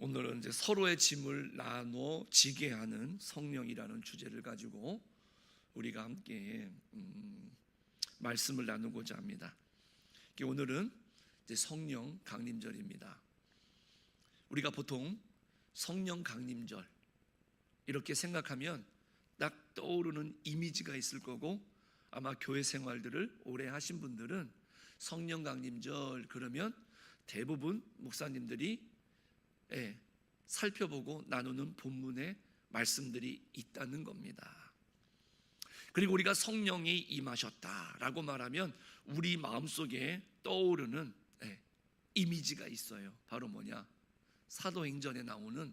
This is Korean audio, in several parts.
오늘은 이제 서로의 짐을 나눠 지게 하는 성령이라는 주제를 가지고 우리가 함께 말씀을 나누고자 합니다. 오늘은 이제 성령 강림절입니다. 우리가 보통 성령 강림절 이렇게 생각하면 딱 떠오르는 이미지가 있을 거고, 아마 교회 생활들을 오래 하신 분들은 성령 강림절 그러면 대부분 목사님들이 살펴보고 나누는 본문의 말씀들이 있다는 겁니다. 그리고 우리가 성령이 임하셨다라고 말하면 우리 마음속에 떠오르는 이미지가 있어요. 바로 뭐냐? 사도행전에 나오는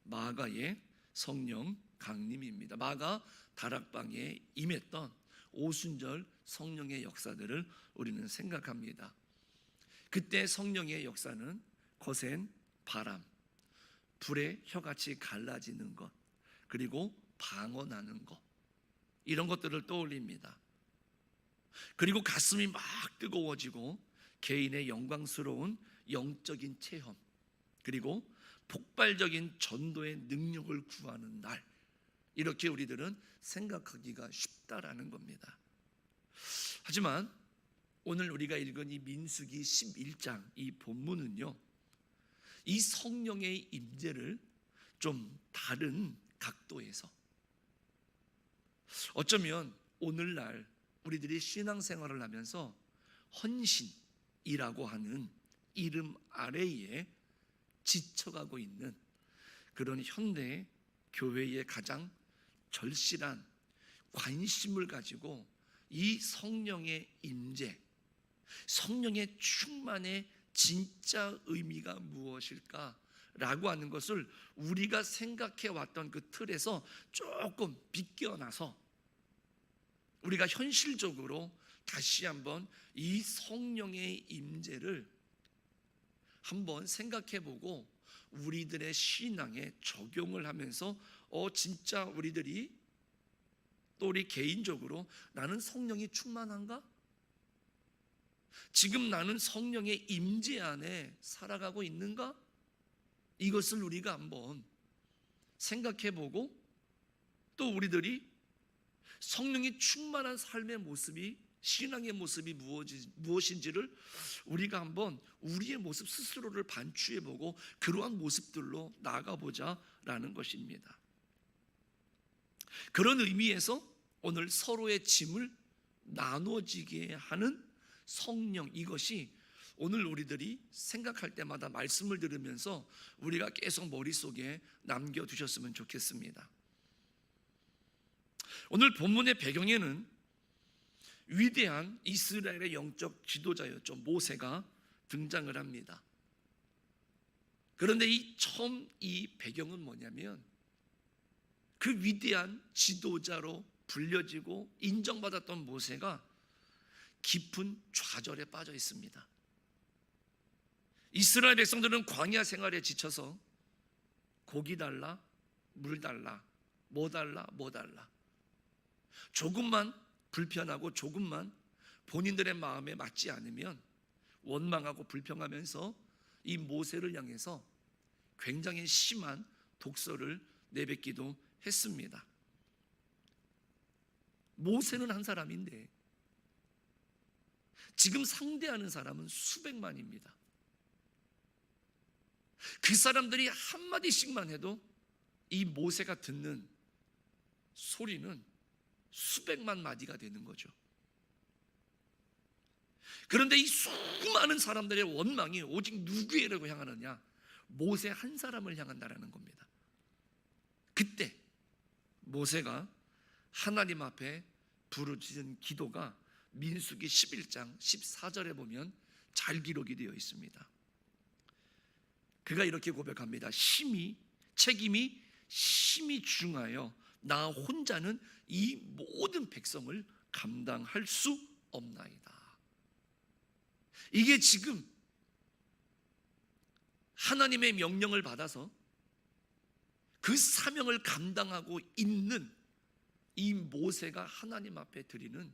마가의 성령 강림입니다. 마가 다락방에 임했던 오순절 성령의 역사들을 우리는 생각합니다. 그때 성령의 역사는 거센 바람, 불의 혀같이 갈라지는 것, 그리고 방언하는 것, 이런 것들을 떠올립니다. 그리고 가슴이 막 뜨거워지고 개인의 영광스러운 영적인 체험, 그리고 폭발적인 전도의 능력을 구하는 날, 이렇게 우리들은 생각하기가 쉽다라는 겁니다. 하지만 오늘 우리가 읽은 이 민수기 11장 이 본문은요, 이 성령의 임재를 좀 다른 각도에서, 어쩌면 오늘날 우리들이 신앙생활을 하면서 헌신이라고 하는 이름 아래에 지쳐가고 있는 그런 현대 교회의 가장 절실한 관심을 가지고 이 성령의 임재, 성령의 충만의 진짜 의미가 무엇일까라고 하는 것을 우리가 생각해 왔던 그 틀에서 조금 비껴나서 우리가 현실적으로 다시 한번 이 성령의 임재를 한번 생각해 보고 우리들의 신앙에 적용을 하면서 진짜 우리들이 또 우리 개인적으로 나는 성령이 충만한가? 지금 나는 성령의 임재 안에 살아가고 있는가? 이것을 우리가 한번 생각해 보고, 또 우리들이 성령이 충만한 삶의 모습이, 신앙의 모습이 무엇인지를 우리가 한번 우리의 모습 스스로를 반추해 보고 그러한 모습들로 나아가보자 라는 것입니다. 그런 의미에서 오늘 서로의 짐을 나눠지게 하는 성령, 이것이 오늘 우리들이 생각할 때마다 말씀을 들으면서 우리가 계속 머릿속에 남겨두셨으면 좋겠습니다. 오늘 본문의 배경에는 위대한 이스라엘의 영적 지도자였죠. 모세가 등장을 합니다. 그런데 처음 이 배경은 뭐냐면, 그 위대한 지도자로 불려지고 인정받았던 모세가 깊은 좌절에 빠져 있습니다. 이스라엘 백성들은 광야 생활에 지쳐서 고기 달라, 물 달라, 뭐 달라, 뭐 달라, 조금만 불편하고 조금만 본인들의 마음에 맞지 않으면 원망하고 불평하면서 이 모세를 향해서 굉장히 심한 독설을 내뱉기도 했습니다. 모세는 한 사람인데 지금 상대하는 사람은 수백만입니다. 그 사람들이 한마디씩만 해도 이 모세가 듣는 소리는 수백만 마디가 되는 거죠. 그런데 이 수많은 사람들의 원망이 오직 누구에게로 향하느냐? 모세 한 사람을 향한다라는 겁니다. 그때 모세가 하나님 앞에 부르짖은 기도가 민수기 11장 14절에 보면 잘 기록이 되어 있습니다. 그가 이렇게 고백합니다. 책임이 심히 중하여 나 혼자는 이 모든 백성을 감당할 수 없나이다. 이게 지금 하나님의 명령을 받아서 그 사명을 감당하고 있는 이 모세가 하나님 앞에 드리는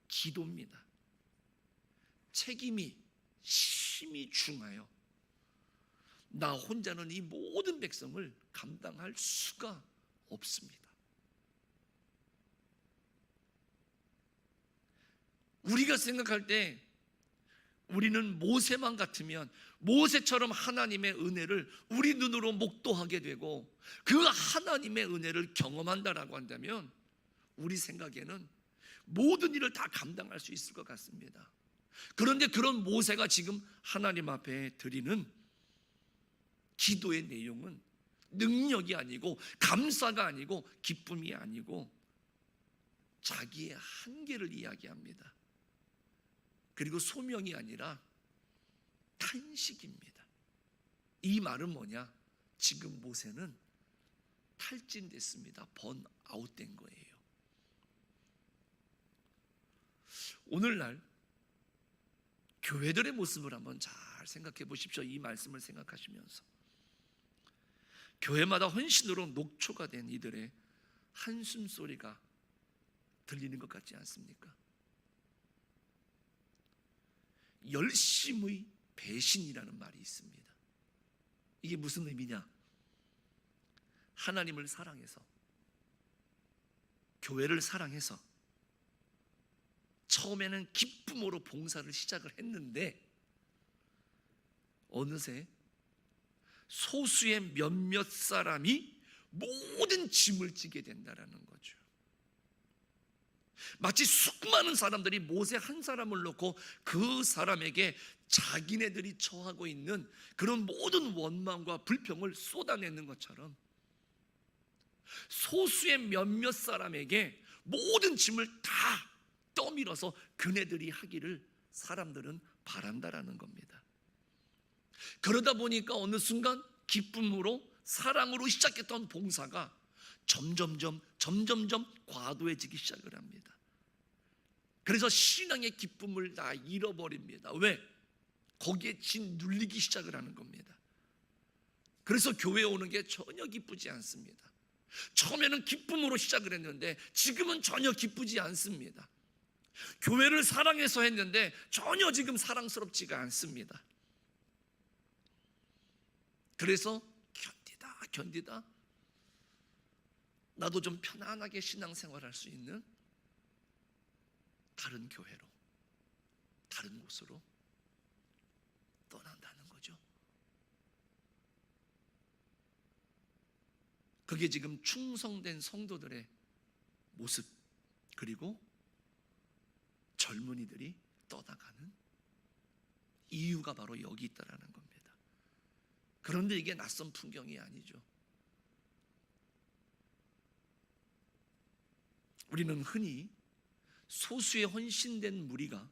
기도입니다. 책임이 심히 중하여 나 혼자는 이 모든 백성을 감당할 수가 없습니다. 우리가 생각할 때 우리는 모세만 같으면 모세처럼 하나님의 은혜를 우리 눈으로 목도하게 되고 그 하나님의 은혜를 경험한다라고 한다면 우리 생각에는 모든 일을 다 감당할 수 있을 것 같습니다. 그런데 그런 모세가 지금 하나님 앞에 드리는 기도의 내용은 능력이 아니고 감사가 아니고 기쁨이 아니고 자기의 한계를 이야기합니다. 그리고 소명이 아니라 탄식입니다. 이 말은 뭐냐? 지금 모세는 탈진됐습니다. 번아웃된 거예요. 오늘날 교회들의 모습을 한번 잘 생각해 보십시오. 이 말씀을 생각하시면서 교회마다 헌신으로 녹초가 된 이들의 한숨 소리가 들리는 것 같지 않습니까? 열심의 배신이라는 말이 있습니다. 이게 무슨 의미냐? 하나님을 사랑해서, 교회를 사랑해서 처음에는 기쁨으로 봉사를 시작을 했는데 어느새 소수의 몇몇 사람이 모든 짐을 지게 된다는 거죠. 마치 수많은 사람들이 모세 한 사람을 놓고 그 사람에게 자기네들이 처하고 있는 그런 모든 원망과 불평을 쏟아내는 것처럼 소수의 몇몇 사람에게 모든 짐을 다 떠밀어서 그네들이 하기를 사람들은 바란다라는 겁니다. 그러다 보니까 어느 순간 기쁨으로 사랑으로 시작했던 봉사가 점점점 과도해지기 시작을 합니다. 그래서 신앙의 기쁨을 다 잃어버립니다. 왜? 거기에 짓눌리기 시작을 하는 겁니다. 그래서 교회에 오는 게 전혀 기쁘지 않습니다. 처음에는 기쁨으로 시작을 했는데 지금은 전혀 기쁘지 않습니다. 교회를 사랑해서 했는데 전혀 지금 사랑스럽지가 않습니다. 그래서 견디다 나도 좀 편안하게 신앙생활할 수 있는 다른 교회로, 다른 곳으로 떠난다는 거죠. 그게 지금 충성된 성도들의 모습, 그리고 젊은이들이 떠나가는 이유가 바로 여기 있다라는 겁니다. 그런데 이게 낯선 풍경이 아니죠. 우리는 흔히 소수의 헌신된 무리가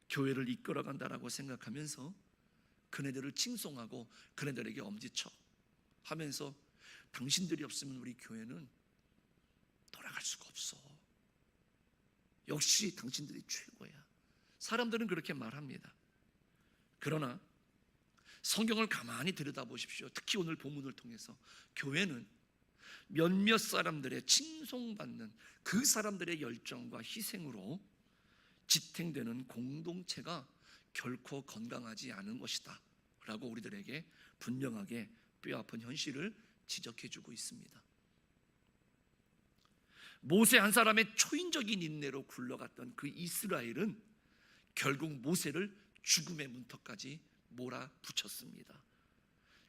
교회를 이끌어간다라고 생각하면서 그네들을 칭송하고 그네들에게 엄지쳐 하면서 당신들이 없으면 우리 교회는 돌아갈 수가 없어. 역시 당신들이 최고야. 사람들은 그렇게 말합니다. 그러나 성경을 가만히 들여다보십시오. 특히 오늘 본문을 통해서 교회는 몇몇 사람들의 칭송받는 그 사람들의 열정과 희생으로 지탱되는 공동체가 결코 건강하지 않은 것이다 라고 우리들에게 분명하게 뼈아픈 현실을 지적해주고 있습니다. 모세 한 사람의 초인적인 인내로 굴러갔던 그 이스라엘은 결국 모세를 죽음의 문턱까지 몰아붙였습니다.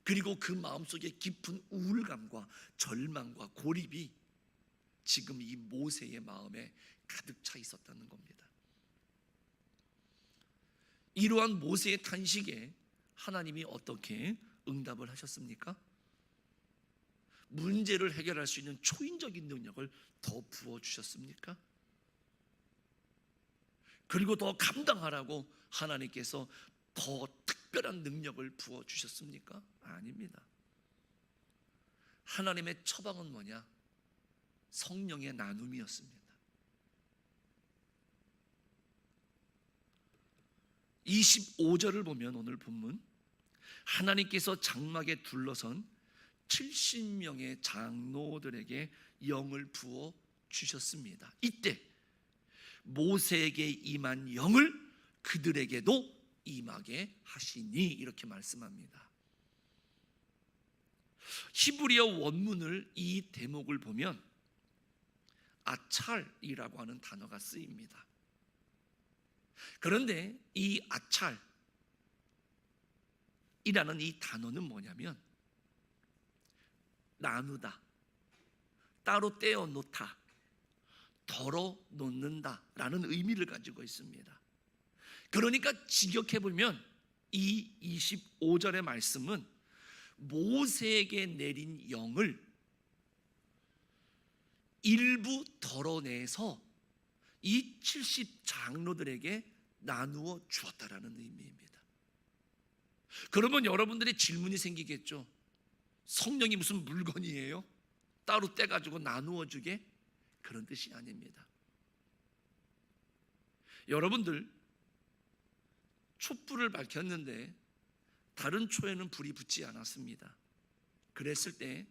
그리고 그 마음속에 깊은 우울감과 절망과 고립이 지금 이 모세의 마음에 가득 차 있었다는 겁니다. 이러한 모세의 탄식에 하나님이 어떻게 응답을 하셨습니까? 문제를 해결할 수 있는 초인적인 능력을 더 부어주셨습니까? 그리고 더 감당하라고 하나님께서 더 특별한 능력을 부어주셨습니까? 아닙니다. 하나님의 처방은 뭐냐? 성령의 나눔이었습니다. 25절을 보면 오늘 본문 하나님께서 장막에 둘러선 70명의 장로들에게 영을 부어 주셨습니다. 이때 모세에게 임한 영을 그들에게도 임하게 하시니 이렇게 말씀합니다. 히브리어 원문을 이 대목을 보면 아찰이라고 하는 단어가 쓰입니다. 그런데 이 아찰이라는 이 단어는 뭐냐면 나누다, 따로 떼어 놓다, 덜어 놓는다 라는 의미를 가지고 있습니다. 그러니까 직역해 보면 이 25절의 말씀은 모세에게 내린 영을 일부 덜어내서 이 70장로들에게 나누어 주었다라는 의미입니다. 그러면 여러분들의 질문이 생기겠죠. 성령이 무슨 물건이에요? 따로 떼가지고 나누어 주게? 그런 뜻이 아닙니다. 여러분들 촛불을 밝혔는데 다른 초에는 불이 붙지 않았습니다. 그랬을 때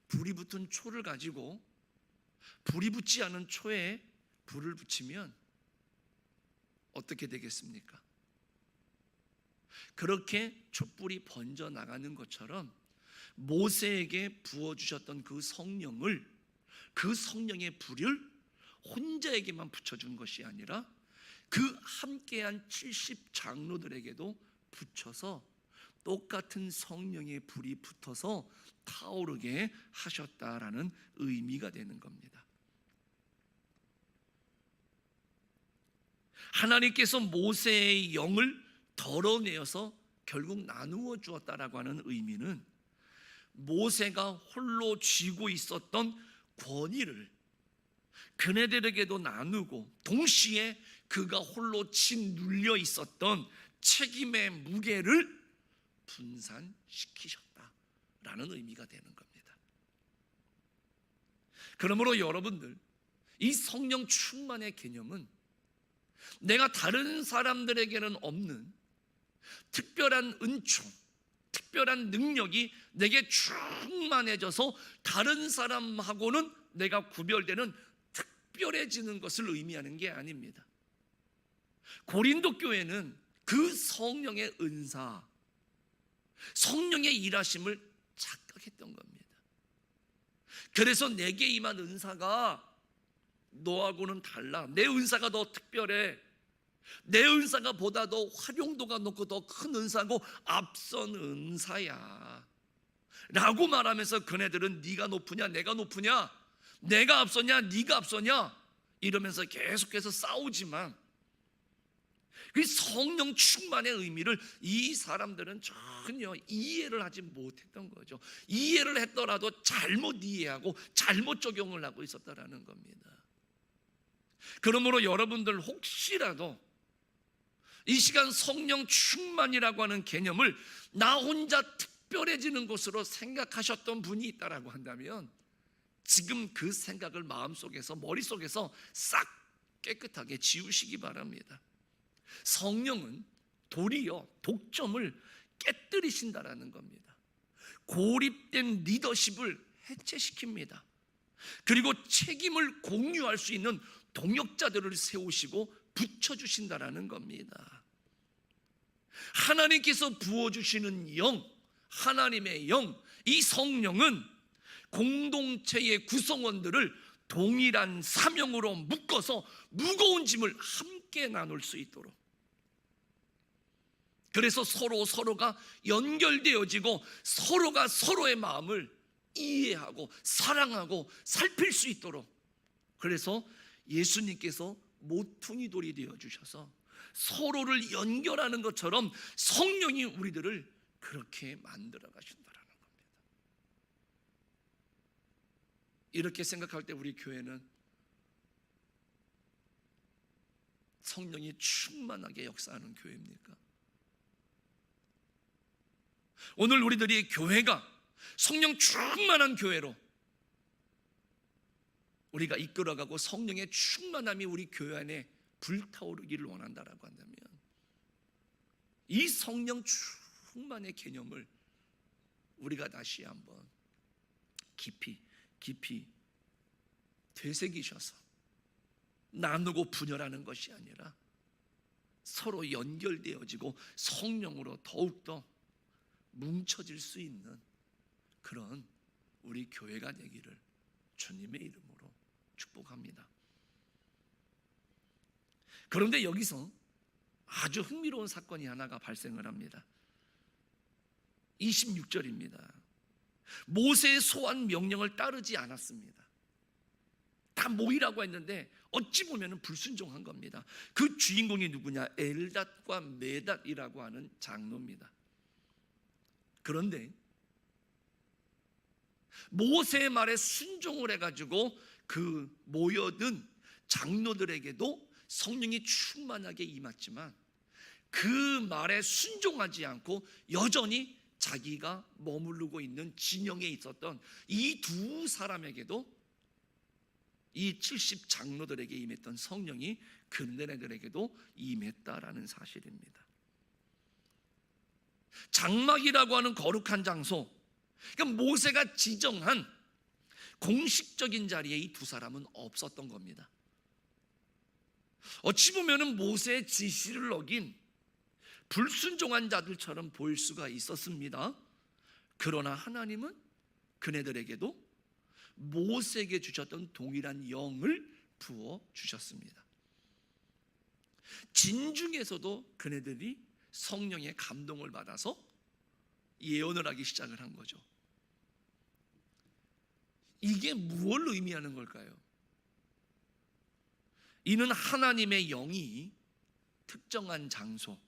불이 붙은 초를 가지고 불이 붙지 않은 초에 불을 붙이면 어떻게 되겠습니까? 그렇게 촛불이 번져 나가는 것처럼 모세에게 부어주셨던 그 성령을, 그 성령의 불을 혼자에게만 붙여준 것이 아니라 그 함께한 70장로들에게도 붙여서 똑같은 성령의 불이 붙어서 타오르게 하셨다라는 의미가 되는 겁니다. 하나님께서 모세의 영을 덜어내어서 결국 나누어 주었다라고 하는 의미는 모세가 홀로 쥐고 있었던 권위를 그네들에게도 나누고 동시에 그가 홀로 짓눌려 있었던 책임의 무게를 분산시키셨다라는 의미가 되는 겁니다. 그러므로 여러분들, 이 성령 충만의 개념은 내가 다른 사람들에게는 없는 특별한 은총, 특별한 능력이 내게 충만해져서 다른 사람하고는 내가 구별되는 특별해지는 것을 의미하는 게 아닙니다. 고린도 교회는 그 성령의 은사, 성령의 일하심을 착각했던 겁니다. 그래서 내게 임한 은사가 너하고는 달라. 내 은사가 더 특별해. 내 은사가 보다 더 활용도가 높고 더 큰 은사고 앞선 은사야 라고 말하면서 그네들은 네가 높으냐 내가 높으냐, 내가 앞서냐 네가 앞서냐 이러면서 계속해서 싸우지만 그 성령 충만의 의미를 이 사람들은 전혀 이해를 하지 못했던 거죠. 이해를 했더라도 잘못 이해하고 잘못 적용을 하고 있었다라는 겁니다. 그러므로 여러분들 혹시라도 이 시간 성령 충만이라고 하는 개념을 나 혼자 특별해지는 것으로 생각하셨던 분이 있다라고 한다면 지금 그 생각을 마음속에서, 머릿속에서 싹 깨끗하게 지우시기 바랍니다. 성령은 도리어 독점을 깨뜨리신다라는 겁니다. 고립된 리더십을 해체시킵니다. 그리고 책임을 공유할 수 있는 동역자들을 세우시고 붙여주신다라는 겁니다. 하나님께서 부어주시는 영, 하나님의 영, 이 성령은 공동체의 구성원들을 동일한 사명으로 묶어서 무거운 짐을 함께 나눌 수 있도록, 그래서 서로가 연결되어지고 서로가 서로의 마음을 이해하고 사랑하고 살필 수 있도록, 그래서 예수님께서 모퉁이 돌이 되어주셔서 서로를 연결하는 것처럼 성령이 우리들을 그렇게 만들어 가신다는 겁니다. 이렇게 생각할 때 우리 교회는 성령이 충만하게 역사하는 교회입니까? 오늘 우리들이 교회가 성령 충만한 교회로 우리가 이끌어가고 성령의 충만함이 우리 교회 안에 불타오르기를 원한다라고 한다면 이 성령 충만의 개념을 우리가 다시 한번 깊이 되새기셔서 나누고 분열하는 것이 아니라 서로 연결되어지고 성령으로 더욱더 뭉쳐질 수 있는 그런 우리 교회가 되기를 주님의 이름으로 축복합니다. 그런데 여기서 아주 흥미로운 사건이 하나가 발생을 합니다. 26절입니다. 모세의 소환 명령을 따르지 않았습니다. 다 모이라고 했는데 어찌 보면 불순종한 겁니다. 그 주인공이 누구냐? 엘닷과 메닷이라고 하는 장로입니다. 그런데 모세의 말에 순종을 해가지고 그 모여든 장로들에게도 성령이 충만하게 임했지만 그 말에 순종하지 않고 여전히 자기가 머무르고 있는 진영에 있었던 이 두 사람에게도, 이 70 장로들에게 임했던 성령이 그네들에게도 임했다라는 사실입니다. 장막이라고 하는 거룩한 장소, 그러니까 모세가 지정한 공식적인 자리에 이 두 사람은 없었던 겁니다. 어찌 보면 모세의 지시를 어긴 불순종한 자들처럼 보일 수가 있었습니다. 그러나 하나님은 그네들에게도 모세에게 주셨던 동일한 영을 부어 주셨습니다. 진중에서도 그네들이 성령의 감동을 받아서 예언을 하기 시작을 한 거죠. 이게 무엇을 의미하는 걸까요? 이는 하나님의 영이 특정한 장소,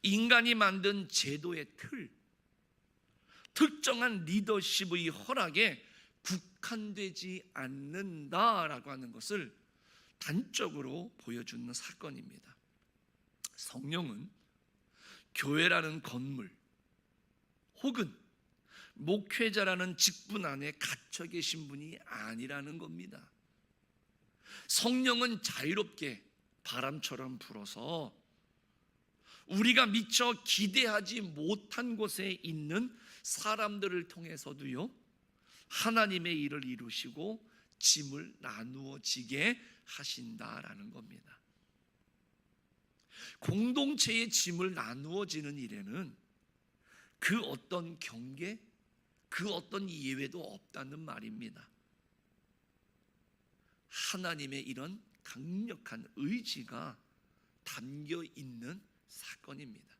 인간이 만든 제도의 틀, 특정한 리더십의 허락에 국한되지 않는다라고 하는 것을 단적으로 보여주는 사건입니다. 성령은 교회라는 건물 혹은 목회자라는 직분 안에 갇혀 계신 분이 아니라는 겁니다. 성령은 자유롭게 바람처럼 불어서 우리가 미처 기대하지 못한 곳에 있는 사람들을 통해서도요, 하나님의 일을 이루시고 짐을 나누어지게 하신다라는 겁니다. 공동체의 짐을 나누어지는 일에는 그 어떤 경계, 그 어떤 예외도 없다는 말입니다. 하나님의 이런 강력한 의지가 담겨 있는 사건입니다.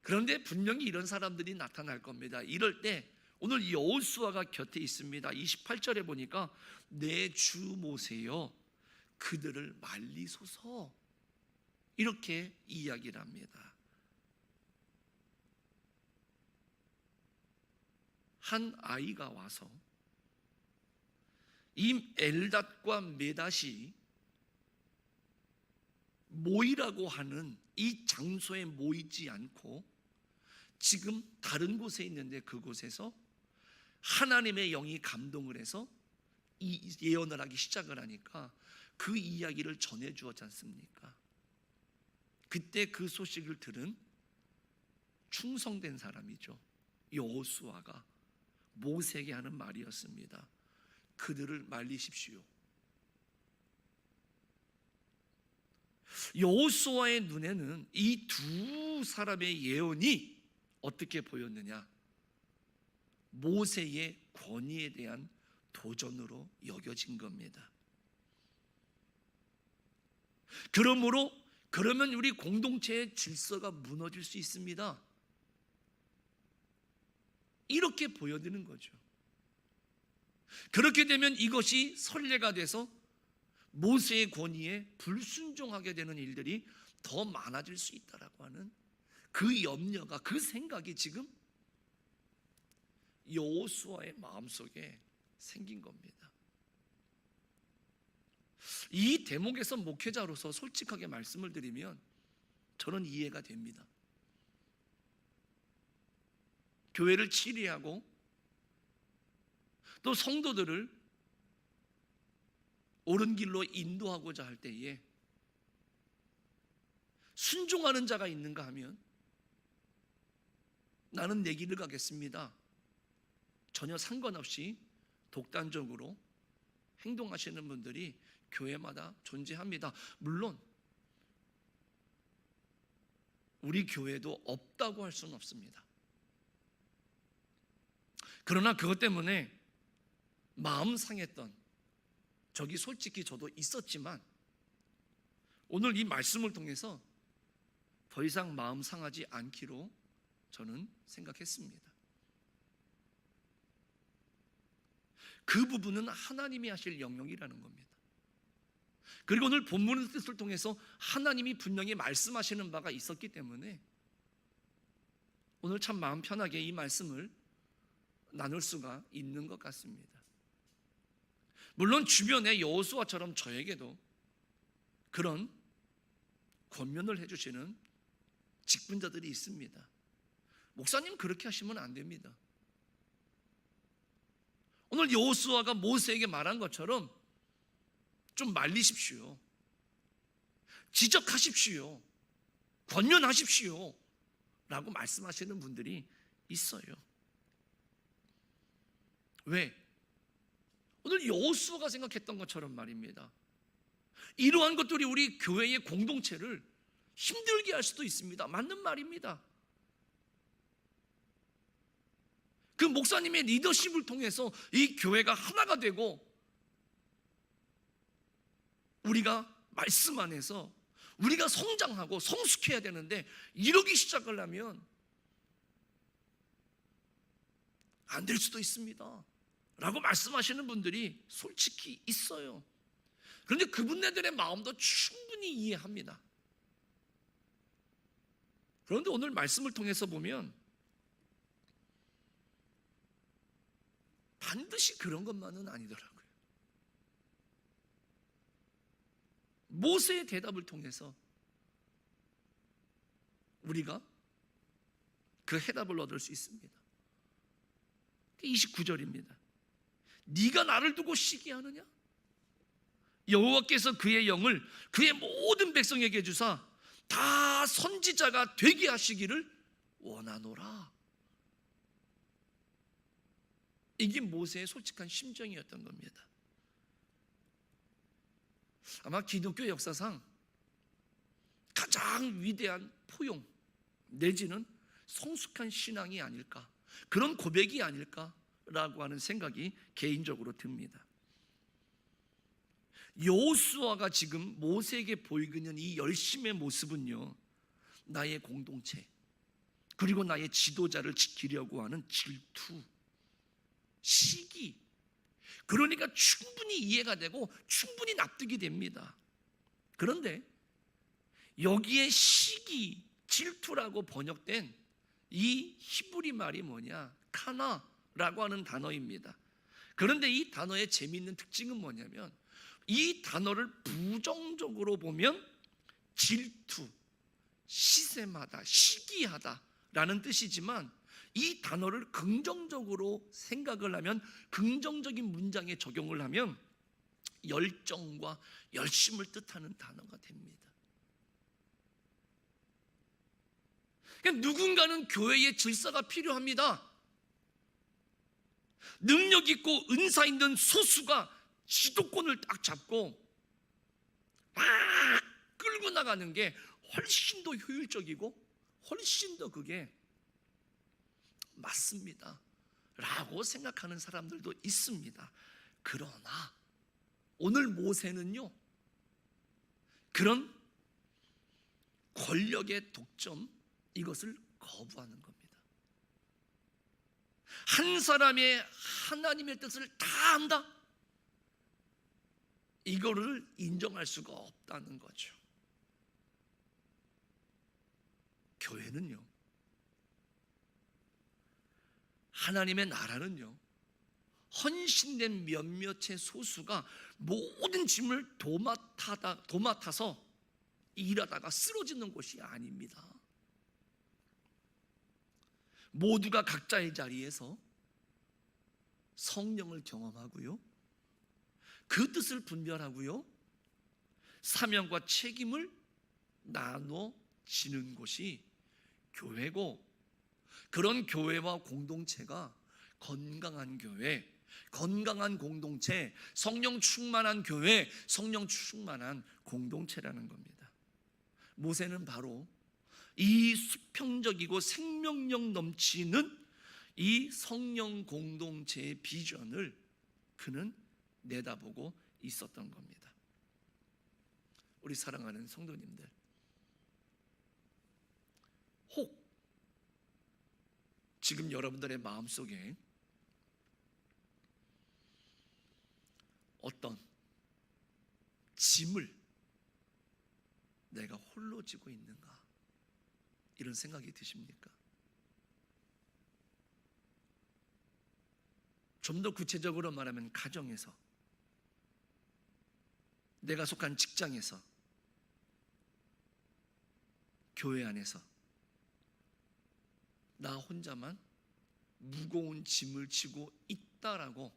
그런데 분명히 이런 사람들이 나타날 겁니다. 이럴 때 오늘 여호수아가 곁에 있습니다. 28절에 보니까 내 주 모세여 그들을 말리소서, 이렇게 이야기를 합니다. 한 아이가 와서 이 엘닷과 메닷이 모이라고 하는 이 장소에 모이지 않고 지금 다른 곳에 있는데 그곳에서 하나님의 영이 감동을 해서 이 예언을 하기 시작을 하니까 그 이야기를 전해 주었지 않습니까? 그때 그 소식을 들은 충성된 사람이죠, 여호수아가 모세에게 하는 말이었습니다. 그들을 말리십시오. 여호수아의 눈에는 이 두 사람의 예언이 어떻게 보였느냐? 모세의 권위에 대한 도전으로 여겨진 겁니다. 그러면 우리 공동체의 질서가 무너질 수 있습니다. 이렇게 보여지는 거죠. 그렇게 되면 이것이 선례가 돼서 모세의 권위에 불순종하게 되는 일들이 더 많아질 수 있다라고 하는 그 염려가, 그 생각이 지금 여호수아의 마음속에 생긴 겁니다. 이 대목에서 목회자로서 솔직하게 말씀을 드리면 저는 이해가 됩니다. 교회를 치리하고 또 성도들을 옳은 길로 인도하고자 할 때에 순종하는 자가 있는가 하면 나는 내 길을 가겠습니다, 전혀 상관없이 독단적으로 행동하시는 분들이 교회마다 존재합니다. 물론 우리 교회도 없다고 할 수는 없습니다. 그러나 그것 때문에 마음 상했던 적이 솔직히 저도 있었지만 오늘 이 말씀을 통해서 더 이상 마음 상하지 않기로 저는 생각했습니다. 그 부분은 하나님이 하실 영역이라는 겁니다. 그리고 오늘 본문의 뜻을 통해서 하나님이 분명히 말씀하시는 바가 있었기 때문에 오늘 참 마음 편하게 이 말씀을 나눌 수가 있는 것 같습니다. 물론 주변에 여호수아처럼 저에게도 그런 권면을 해주시는 직분자들이 있습니다. 목사님 그렇게 하시면 안 됩니다. 오늘 여호수아가 모세에게 말한 것처럼 좀 말리십시오. 지적하십시오. 권면하십시오. 라고 말씀하시는 분들이 있어요. 왜? 오늘 여호수아가 생각했던 것처럼 말입니다. 이러한 것들이 우리 교회의 공동체를 힘들게 할 수도 있습니다. 맞는 말입니다. 그 목사님의 리더십을 통해서 이 교회가 하나가 되고 우리가 말씀 안에서 우리가 성장하고 성숙해야 되는데 이러기 시작을 하면 안 될 수도 있습니다 라고 말씀하시는 분들이 솔직히 있어요. 그런데 그분들의 마음도 충분히 이해합니다. 그런데 오늘 말씀을 통해서 보면 반드시 그런 것만은 아니더라고요. 모세의 대답을 통해서 우리가 그 해답을 얻을 수 있습니다. 29절입니다. 네가 나를 두고 시기하느냐? 여호와께서 그의 영을 그의 모든 백성에게 주사 다 선지자가 되게 하시기를 원하노라. 이게 모세의 솔직한 심정이었던 겁니다. 아마 기독교 역사상 가장 위대한 포용 내지는 성숙한 신앙이 아닐까, 그런 고백이 아닐까라고 하는 생각이 개인적으로 듭니다. 여호수아가 지금 모세에게 보이고 있는 이 열심의 모습은요, 나의 공동체 그리고 나의 지도자를 지키려고 하는 질투, 시기, 그러니까 충분히 이해가 되고 충분히 납득이 됩니다. 그런데 여기에 시기, 질투라고 번역된 이 히브리 말이 뭐냐? 카나라고 하는 단어입니다. 그런데 이 단어의 재미있는 특징은 뭐냐면 이 단어를 부정적으로 보면 질투, 시샘하다, 시기하다 라는 뜻이지만 이 단어를 긍정적으로 생각을 하면, 긍정적인 문장에 적용을 하면 열정과 열심을 뜻하는 단어가 됩니다. 그러니까 누군가는 교회의 질서가 필요합니다. 능력 있고 은사 있는 소수가 지도권을 딱 잡고 막 끌고 나가는 게 훨씬 더 효율적이고 훨씬 더 그게 맞습니다 라고 생각하는 사람들도 있습니다. 그러나 오늘 모세는요, 그런 권력의 독점, 이것을 거부하는 겁니다. 한 사람의 하나님의 뜻을 다 안다, 이거를 인정할 수가 없다는 거죠. 교회는요, 하나님의 나라는요, 헌신된 몇몇의 소수가 모든 짐을 도맡아서 일하다가 쓰러지는 곳이 아닙니다. 모두가 각자의 자리에서 성령을 경험하고요, 그 뜻을 분별하고요, 사명과 책임을 나눠지는 곳이 교회고, 그런 교회와 공동체가 건강한 교회, 건강한 공동체, 성령 충만한 교회, 성령 충만한 공동체라는 겁니다. 모세는 바로 이 수평적이고 생명력 넘치는 이 성령 공동체의 비전을 그는 내다보고 있었던 겁니다. 우리 사랑하는 성도님들, 혹 지금 여러분들의 마음속에 어떤 짐을 내가 홀로 지고 있는가, 이런 생각이 드십니까? 좀 더 구체적으로 말하면 가정에서, 내가 속한 직장에서, 교회 안에서 나 혼자만 무거운 짐을 지고 있다라고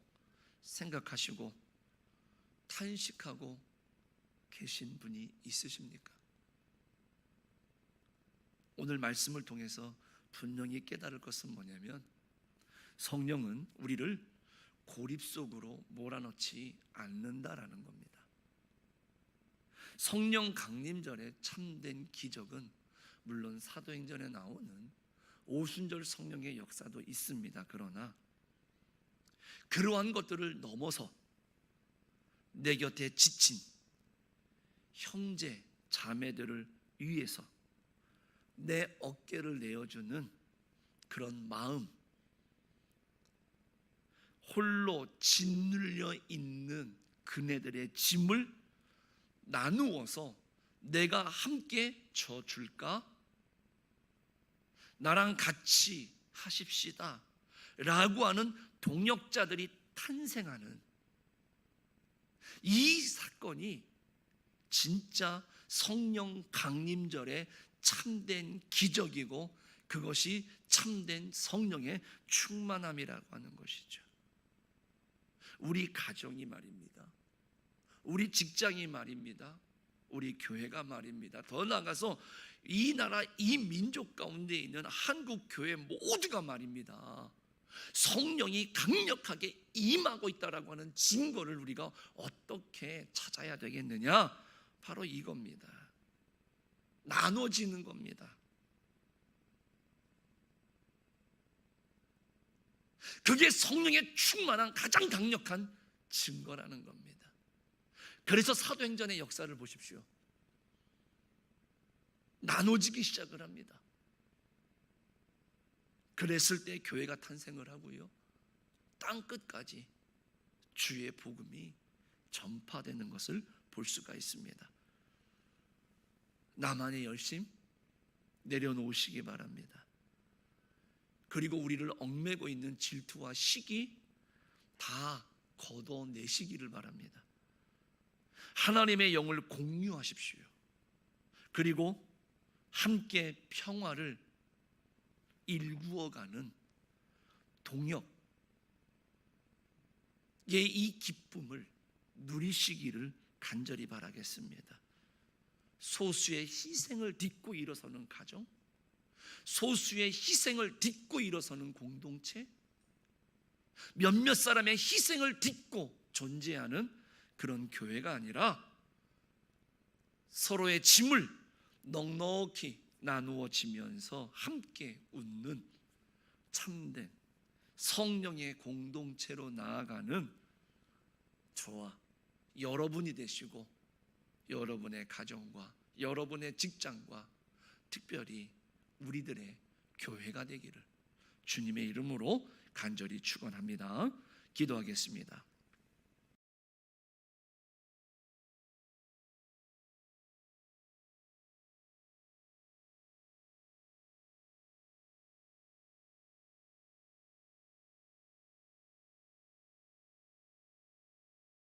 생각하시고 탄식하고 계신 분이 있으십니까? 오늘 말씀을 통해서 분명히 깨달을 것은 뭐냐면, 성령은 우리를 고립 속으로 몰아넣지 않는다라는 겁니다. 성령 강림절의 참된 기적은 물론 사도행전에 나오는 오순절 성령의 역사도 있습니다. 그러나 그러한 것들을 넘어서 내 곁에 지친 형제 자매들을 위해서 내 어깨를 내어주는 그런 마음, 홀로 짓눌려 있는 그네들의 짐을 나누어서 내가 함께 져줄까? 나랑 같이 하십시다 라고 하는 동역자들이 탄생하는 이 사건이 진짜 성령 강림절의 참된 기적이고, 그것이 참된 성령의 충만함이라고 하는 것이죠. 우리 가정이 말입니다, 우리 직장이 말입니다, 우리 교회가 말입니다, 더 나아가서 이 나라 이 민족 가운데 있는 한국 교회 모두가 말입니다, 성령이 강력하게 임하고 있다라고 하는 증거를 우리가 어떻게 찾아야 되겠느냐? 바로 이겁니다. 나눠지는 겁니다. 그게 성령의 충만한 가장 강력한 증거라는 겁니다. 그래서 사도행전의 역사를 보십시오. 나눠지기 시작을 합니다. 그랬을 때 교회가 탄생을 하고요, 땅 끝까지 주의 복음이 전파되는 것을 볼 수가 있습니다. 나만의 열심 내려놓으시기 바랍니다. 그리고 우리를 얽매고 있는 질투와 시기 다 걷어내시기를 바랍니다. 하나님의 영을 공유하십시오. 그리고 함께 평화를 일구어가는 동역의 이 기쁨을 누리시기를 간절히 바라겠습니다. 소수의 희생을 딛고 일어서는 가정, 소수의 희생을 딛고 일어서는 공동체, 몇몇 사람의 희생을 딛고 존재하는 그런 교회가 아니라 서로의 짐을 넉넉히 나누어지면서 함께 웃는 참된 성령의 공동체로 나아가는 저와 여러분이 되시고, 여러분의 가정과 여러분의 직장과 특별히 우리들의 교회가 되기를 주님의 이름으로 간절히 축원합니다. 기도하겠습니다.